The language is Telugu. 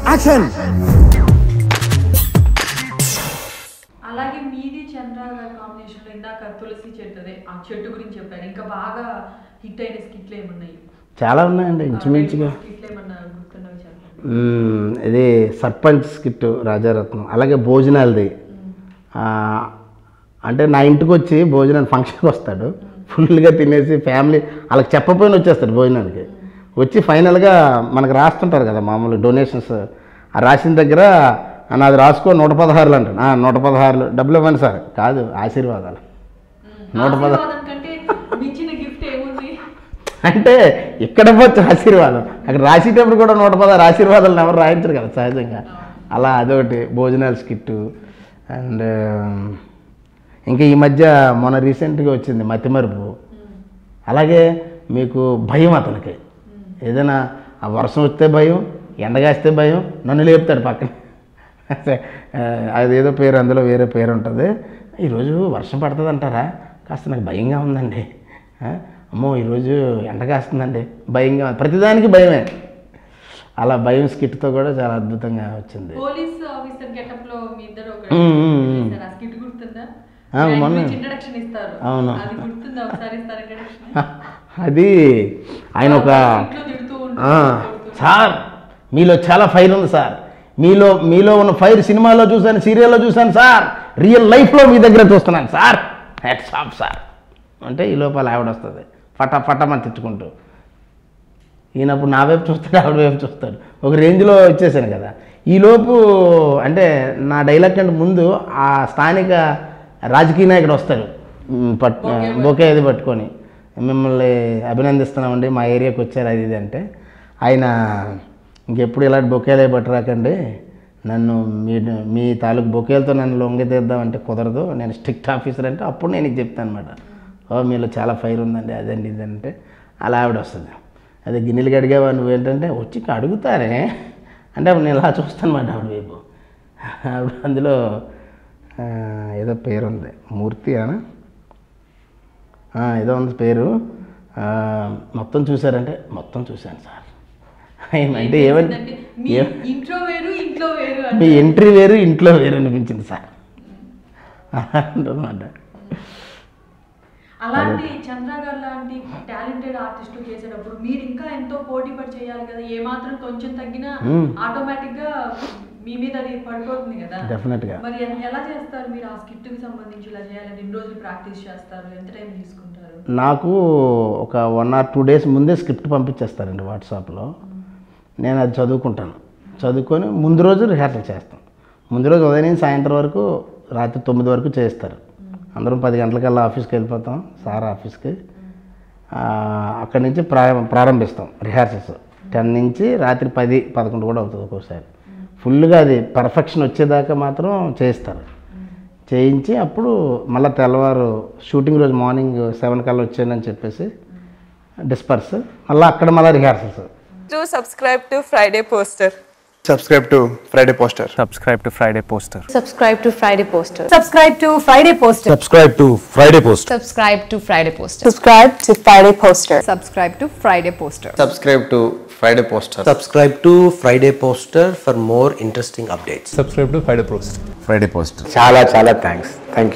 యాక్షన్. అలాగే మీది చంద్ర గారి కాంబినేషన్ లో ఇందాక తులసి చెట్టు ఆ చెట్టు గురించి చెప్పారు. ఇంకా బాగా హిట్ అయిన స్కిట్లు ఏమున్నాయి? చాలా ఉన్నాయండి ఇంచుమించుగా. స్కిట్లు ఏమన్నా గుర్తున్నవి చెప్పండి. ఇది సర్పంచ్ స్కిట్ రాజారత్నం. అలాగే భోజనాలది, అంటే నా ఇంటికి వచ్చి భోజనానికి ఫంక్షన్కి వస్తాడు, ఫుల్గా తినేసి ఫ్యామిలీ వాళ్ళకి చెప్పపోయిన వచ్చేస్తాడు భోజనానికి. వచ్చి ఫైనల్గా మనకు రాస్తుంటారు కదా మామూలు డొనేషన్స్, ఆ రాసిన దగ్గర నాది రాసుకో 116 అంటాను. 116 డబ్బులు ఇవ్వండి సార్. కాదు, ఆశీర్వాదాలు. 116 అంటే ఇక్కడ పోవచ్చు ఆశీర్వాదం, అక్కడ రాసేటప్పుడు కూడా 116 ఆశీర్వాదాలను ఎవరు రాయించరు కదా సహజంగా. అలా అదొకటి భోజనాల స్కిట్టు. అండ్ ఇంకా ఈ మధ్య మొన్న రీసెంట్గా వచ్చింది మతిమరుపు. అలాగే మీకు భయం, అతనికి ఏదైనా ఆ వర్షం వస్తే భయం, ఎండగాస్తే భయం, నన్ను లేపుతాడు పక్కన. అదేదో పేరు, అందులో వేరే పేరు ఉంటుంది. ఈరోజు వర్షం పడుతుంది అంటారా, కాస్త నాకు భయంగా ఉందండి. అమ్మో ఈరోజు ఎండ కాస్తుందండి, భయంగా, ప్రతిదానికి భయమే. అలా భయం స్కిట్తో కూడా చాలా అద్భుతంగా వచ్చింది. అవును, అది ఆయన ఒక సార్ మీలో చాలా ఫైర్ ఉంది సార్, మీలో ఉన్న ఫైర్ సినిమాలో చూశాను, సీరియల్లో చూశాను సార్, రియల్ లైఫ్లో మీ దగ్గర చూస్తున్నాను సార్, హ్యాట్స్ ఆఫ్ సార్ అంటే ఈ లోపల ఆవిడ వస్తుంది ఫటాఫటమని తిట్టుకుంటూ. ఈయనప్పుడు నా వైపు చూస్తాడు, ఆవిడ వైపు చూస్తాడు, ఒక రేంజ్లో వచ్చేసాను కదా. ఈలోపు అంటే నా డైలాగ్ కంటే ముందు ఆ స్థానిక రాజకీయ నాయకుడు వస్తాడు, బొకే అది పట్టుకొని, మిమ్మల్ని అభినందిస్తున్నామండి, మా ఏరియాకి వచ్చారు అది ఇది అంటే, ఆయన ఇంకెప్పుడు ఇలాంటి బొకేలే పట్టురాకండి, నన్ను మీ తాలూకు బొకేలతో నన్ను లొంగ తీద్దామంటే కుదరదు, నేను స్ట్రిక్ట్ ఆఫీసర్ అంటే అప్పుడు నేను ఇది చెప్తాను అనమాట. మీలో చాలా ఫైర్ ఉందండి అదండి ఇదంటే, అలా ఆవిడ వస్తుంది. అదే గిన్నెలు కడిగావా నువ్వేంటంటే, వచ్చి అడుగుతారే అంటే అప్పుడు నేను ఇలా చూస్తాను అన్నమాట ఆవిడ వైపు. ఆవిడ అందులో ఏదో పేరు ఉంది, మూర్తి అనా ఏదో ఉంది పేరు. మొత్తం చూసారంటే మొత్తం చూశాను సార్ అంటే ఏమని, మీ ఎంట్రీ వేరు ఇంట్లో వేరు అనిపించింది సార్ అంటన్నమాట. అలాంటి చంద్ర గారు లాంటి టాలెంటెడ్ ఆర్టిస్ట్ చేసేటప్పుడు మీరు ఇంకా ఎంతో పోటీ పడి చేయాలి కదా, ఏ మాత్రం కొంచెం తగ్గినా ఆటోమేటిక్ గా మీ మీద అది పడిపోతుంది కదా. డెఫినెట్ గా. మరి ఎలా చేస్తారు మీరు ఆ స్కిట్ కి సంబంధించి? ఇలా చేయాలంటే ఎన్ని రోజులు ప్రాక్టీస్ చేస్తారు, ఎంత టైం తీసుకుంటారు? నాకు ఒక 1 or 2 days ముందే స్క్రిప్ట్ పంపించేస్తారండి వాట్సాప్లో. నేను అది చదువుకుంటాను, చదువుకొని ముందు రోజు రిహార్సల్ చేస్తాను. ముందు రోజు ఉదయం నుంచి సాయంత్రం వరకు, రాత్రి 9 వరకు చేస్తారు. అందరం 10 గంటలకల్లా ఆఫీస్కి వెళ్ళిపోతాం, సార్ ఆఫీస్కి. అక్కడి నుంచి ప్రారంభిస్తాం రిహార్సల్స్. 10 నుంచి రాత్రి 10-11 కూడా అవుతుంది ఒక్కోసారి. ఫుల్గా అది పర్ఫెక్షన్ వచ్చేదాకా మాత్రం చేస్తారు. చేయించి అప్పుడు మళ్ళీ తెల్లవారు షూటింగ్ రోజు మార్నింగ్ 7 కల్లా వచ్చానని చెప్పేసి డిస్పర్స్, మళ్ళీ అక్కడ మళ్ళీ rehearsals. Do subscribe to Friday Poster. Subscribe to Friday Poster. Subscribe to Friday Poster. Subscribe to Friday Poster. Subscribe to Friday Poster. Subscribe to Friday Poster. Subscribe to Friday Poster. Subscribe to Friday Poster. Subscribe to Friday Poster. Subscribe to Friday Poster. Subscribe to Friday Poster for more interesting updates. Subscribe to Friday Poster. Friday Poster. చాలా thanks. Thank you.